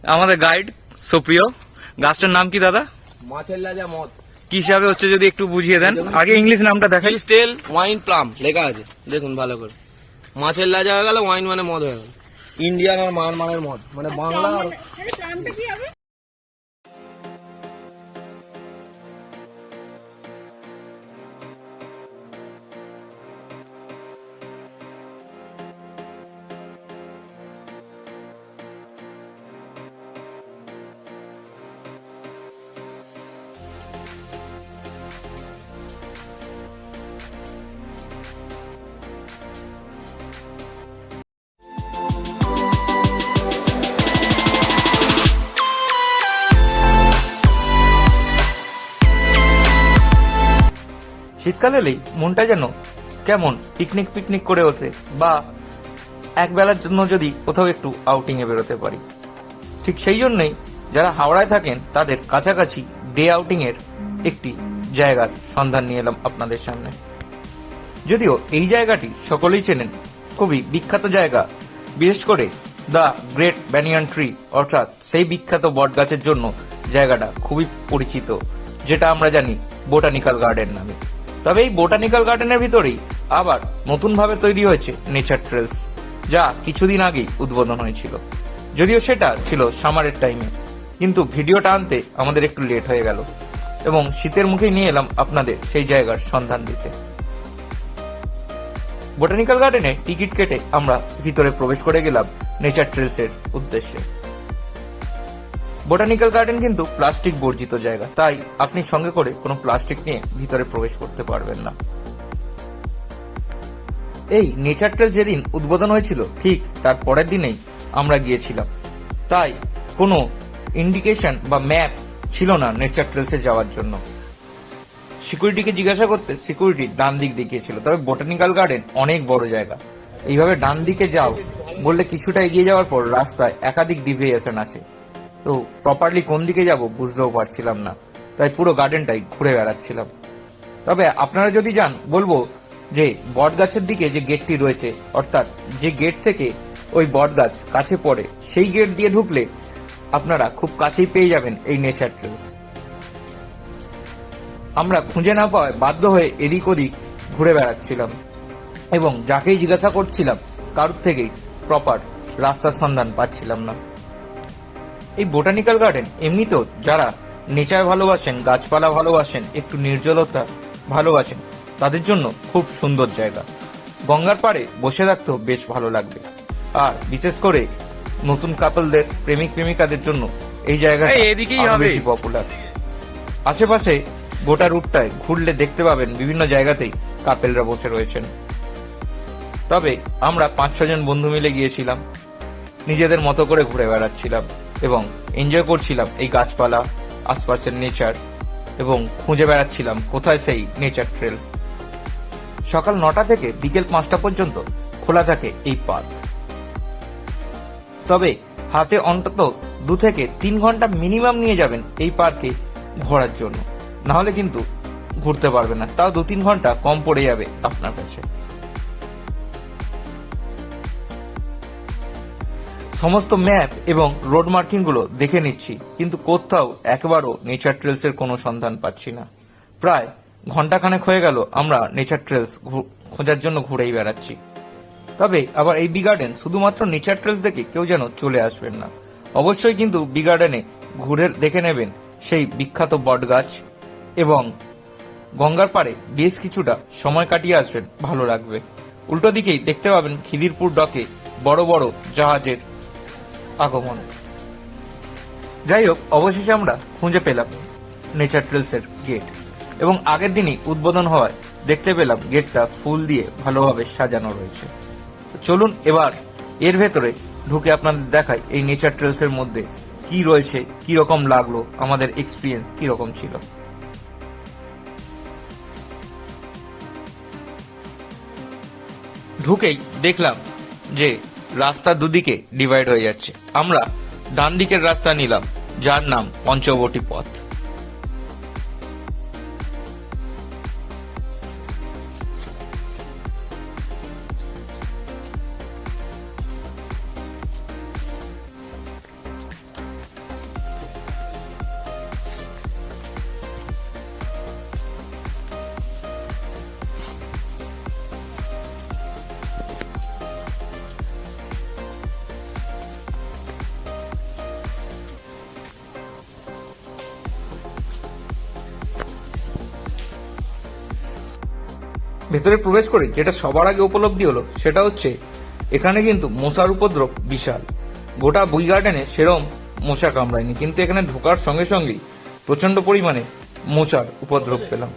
আমাদের গাইড সুপ্রিয়। গাছটার নাম কি দাদা? মাছের লাজা মদ। কি হিসাবে হচ্ছে যদি একটু বুঝিয়ে দেন। আগে ইংলিশ নামটা দেখাই। স্টেল ওয়াইন প্লাম লেখা আছে, দেখুন ভালো করে। মাছের লাজা হয়ে গেল, ওয়াইন মানে মদ হয়ে গেল। ইন্ডিয়ান আর মায়ানমারের মদ, মানে বাংলা আর শীতকাল এলেই মনটা যেন কেমন পিকনিক পিকনিক করে ওঠে, বা এক বেলার জন্য যদি কোথাও একটু আউটিং এ বেরোতে পারি। ঠিক সেই জন্যই যারা হাওড়ায় থাকেন তাদের কাছাকাছি ডে আউটিং এর একটি জায়গার সন্ধান নিয়ে এলাম আপনাদের সামনে। যদিও এই জায়গাটি সকলেই চেনেন, খুবই বিখ্যাত জায়গা, বিশেষ করে দ্য গ্রেট ব্যানিয়ান ট্রি, অর্থাৎ সেই বিখ্যাত বট গাছের জন্য জায়গাটা খুবই পরিচিত, যেটা আমরা জানি বোটানিক্যাল গার্ডেন নামে। তবে এই বোটানিক্যাল গার্ডেনের ভিতরেই আবার নতুনভাবে তৈরি হয়েছে নেচার ট্রেলস, যা কিছুদিন আগেই উদ্বোধন হয়েছিল। যদিও সেটা ছিল সামারের টাইমে, কিন্তু ভিডিওটা আনতে আমাদের একটু লেট হয়ে গেল এবং শীতের মুখে নিয়ে এলাম আপনাদের সেই জায়গার সন্ধান দিতে। বোটানিক্যাল গার্ডেনে টিকিট কেটে আমরা ভিতরে প্রবেশ করে গেলাম নেচার ট্রেলস এর উদ্দেশ্যে। বোটানিক্যাল গার্ডেন কিন্তু প্লাস্টিক বর্জিত জায়গা, তাই আপনি সঙ্গে করে কোনো প্লাস্টিক নিয়ে ভিতরে প্রবেশ করতে পারবেন না। এই নেচার ট্রেল যেদিন উদ্বোধন হয়েছিল ঠিক তার পরের দিনেই আমরা গিয়েছিলাম, তাই কোনো ইন্ডিকেশন বা ম্যাপ ছিল না নেচার ট্রেলসে যাওয়ার জন্য। সিকিউরিটিকে জিজ্ঞাসা করতে সিকিউরিটি ডান দিক দেখিয়েছিল, তবে বোটানিক্যাল গার্ডেন অনেক বড় জায়গা, এইভাবে ডান দিকে যাও বললে কিছুটা এগিয়ে যাওয়ার পর রাস্তায় একাধিক ডিভিয়েশন আছে, তো প্রপারলি কোন দিকে যাব বুঝতেও পারছিলাম না, তাই পুরো গার্ডেনটাই ঘুরে বেড়াচ্ছিলাম। তবে আপনারা যদি যান বলবো যে বট গাছের দিকে যে গেটটি রয়েছে, অর্থাৎ যে গেট থেকে ওই বট গাছ কাছে পড়ে, সেই গেট দিয়ে ঢুকলে আপনারা খুব কাছেই পেয়ে যাবেন এই নেচার ট্রেলস। আমরা খুঁজে না পাওয়ায় বাধ্য হয়ে এদিক ওদিক ঘুরে বেড়াচ্ছিলাম এবং যাকেই জিজ্ঞাসা করছিলাম কারোর থেকেই প্রপার রাস্তার সন্ধান পাচ্ছিলাম না। এই বোটানিক্যাল গার্ডেন এমনিতেও যারা নেচার ভালোবাসেন, গাছপালা ভালোবাসেন, একটু নির্জলতা ভালোবাসেন, তাদের জন্য খুব সুন্দর জায়গা। গঙ্গার পাড়ে বসে থাকতেও বেশ ভালো লাগবে, আর বিশেষ করে নতুন কাপলদের, প্রেমিক প্রেমিকাদের জন্য এই জায়গাটা এদিকেই আরো হবে। বেশি পপুলার। আশেপাশে গোটা রুটটায় ঘুরলে দেখতে পাবেন বিভিন্ন জায়গাতেই কাপেলরা বসে রয়েছেন। তবে আমরা 5-6 জন বন্ধু মিলে গিয়েছিলাম, নিজেদের মতো করে ঘুরে বেড়াচ্ছিলাম এবং এনজয় করছিলাম এই গাছপালা, আশপাশের নেচার, এবং খুঁজে বেড়াচ্ছিলাম কোথায় সেই নেচার ট্রেল। সকাল 9টা থেকে বিকেল 5টা পর্যন্ত খোলা থাকে এই পার্ক, তবে হাতে অন্তত 2 থেকে 3 ঘন্টা মিনিমাম নিয়ে যাবেন এই পার্কে ঘোরার জন্য, নাহলে কিন্তু ঘুরতে পারবেন না, তাও 2-3 ঘন্টা কম পড়ে যাবে আপনার কাছে। সমস্ত ম্যাপ এবং রোড মার্কিং গুলো দেখে নিচ্ছি, কিন্তু কোথাও একবারও নেচার ট্রেলস এর কোনো সন্ধান পাচ্ছি না। প্রায় ঘন্টাখানেক হয়ে গেল আমরা নেচার ট্রেলস খোঁজার জন্য ঘুরেই বেড়াচ্ছি। তবে আবার এই বি গার্ডেন শুধুমাত্র নেচার ট্রেলস দেখে কেউ যেন চলে আসবেন না, অবশ্যই কিন্তু বি গার্ডেনে ঘুরে দেখে নেবেন সেই বিখ্যাত বট গাছ, এবং গঙ্গার পাড়ে বেশ কিছুটা সময় কাটিয়ে আসবেন, ভালো লাগবে। উল্টো দিকেই দেখতে পাবেন খিদিরপুর ডকে বড় বড় জাহাজের আগমন। যাই হোক, অবশেষে আমরা খুঁজে পেলাম নেচার ট্রেলস এর গেট, এবং আগের দিনই উদ্বোধন হওয়ায় দেখতে পেলাম গেটটা ফুল দিয়ে ভালোভাবে সাজানো রয়েছে। চলুন এবার এর ভেতরে ঢুকে আপনাদের দেখাই এই নেচার ট্রেলস এর মধ্যে কি রয়েছে, কি রকম লাগলো, আমাদের এক্সপিরিয়েন্স কি রকম ছিল। ঢুকেই দেখলাম যে রাস্তা দুদিকে ডিভাইড হয়ে যাচ্ছে। আমরা ডান দিকের রাস্তা নিলাম, যার নাম পঞ্চবটি পথ। ভেতরে প্রবেশ করে যেটা সবার আগে উপলব্ধি হলো সেটা হচ্ছে এখানে কিন্তু মশার উপদ্রব বিশাল। গোটা বুই গার্ডেনে সেরম মশা কামড়ায়নি, কিন্তু এখানে ঢোকার সঙ্গে সঙ্গেই প্রচন্ড পরিমাণে মশার উপদ্রব পেলাম।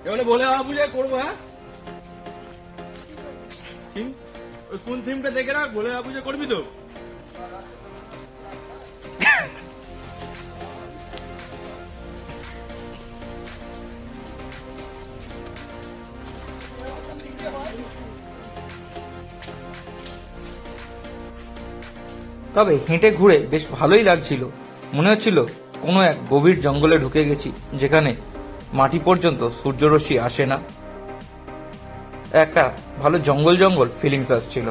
এবারে বলে পুজো করবো। হ্যাঁ, ওই কোন থিমটা দেখে রাখ, বলে পুজো করবি তো? তবে হেঁটে ঘুরে বেশ ভালোই লাগছিল। মনে হচ্ছিল কোনো এক গভীর জঙ্গলে ঢুকে গেছি, যেখানে মাটি পর্যন্ত সূর্যরশ্মি আসে না। একটা ভালো জঙ্গল জঙ্গল ফিলিংস আসছিল।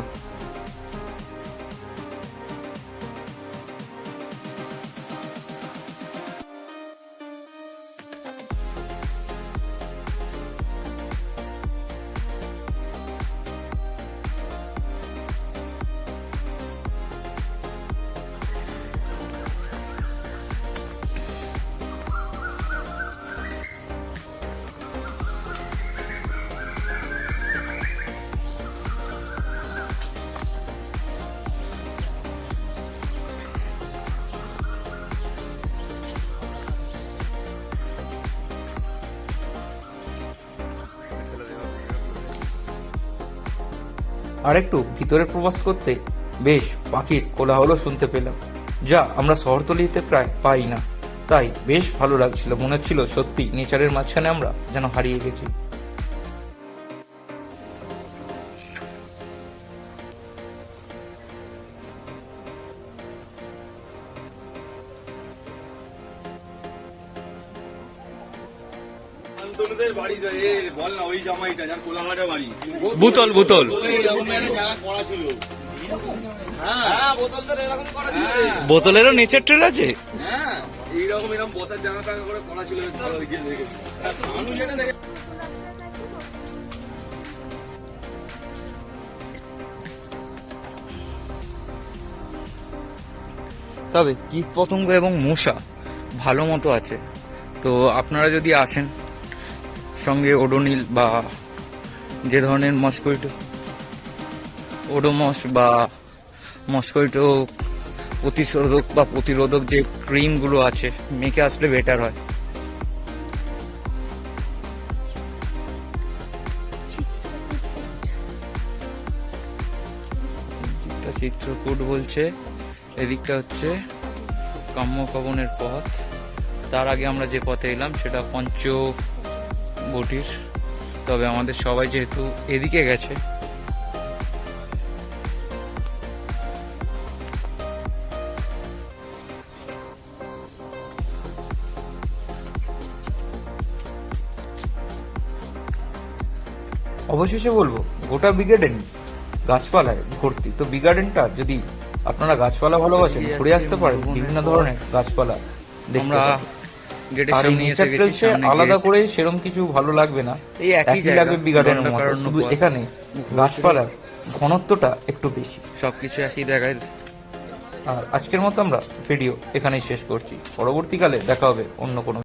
আর একটু ভিতরে প্রবেশ করতে বেশ পাখির কোলাহল শুনতে পেলাম, যা আমরা শহরতলিতে প্রায় পাই না। তাই বেশ ভালো লাগছিল, মনে হচ্ছিল সত্যি নেচারের মাঝখানে আমরা যেন হারিয়ে গেছি। শান্তনুদের বাড়ি তো, বল না ওই জামাইটা যার কোলাঘাটের বাড়ি। বুতল বুতল এরকম একটা জায়গা করা ছিল। হ্যাঁ, বোতলদের এরকম করা ছিল। বোতলেরও নেচার ট্রেল আছে। হ্যাঁ, এইরকম এরকম বসার জায়গা টাকা করে করা ছিল। আমি যেটা দেখে তবে কীট পতঙ্গ এবং মশা ভালো মতো আছে। তো আপনারা যদি আসেন, সঙ্গে ওডোনিল বা যে ধরনের মস্কুইটো, ওডোমস বা মস্কুইটো প্রতিরোধক যে ক্রিমগুলো আছে, মেখে আসলে বেটার হয়। এদিকটা চিত্রকূট বলছে, এদিকটা হচ্ছে কাম্যভবনের পথ। তার আগে আমরা যে পথে এলাম সেটা পঞ্চবটির। তবে আমাদের সবাই যেহেতু এদিকে গেছে, অবশেষে বলবো গোটা বিগার্ডেন গাছপালায় ভর্তি। তো বিগার্ডেনটা যদি আপনারা গাছপালা ভালোবাসেন, ঘুরে আসতে পারেন, বিভিন্ন ধরনের গাছপালা আমরা আর এই নেচার ট্রেলসে আলাদা করে সেরকম কিছু ভালো লাগবে না, এই একই লাগবে বিগার্ডেনের মতো, শুধু এখানে গাছপালার ঘনত্বটা একটু বেশি, সবকিছু একই জায়গায়। আর আজকের মতো আমরা ভিডিও এখানেই শেষ করছি। পরবর্তীকালে দেখা হবে অন্য কোনো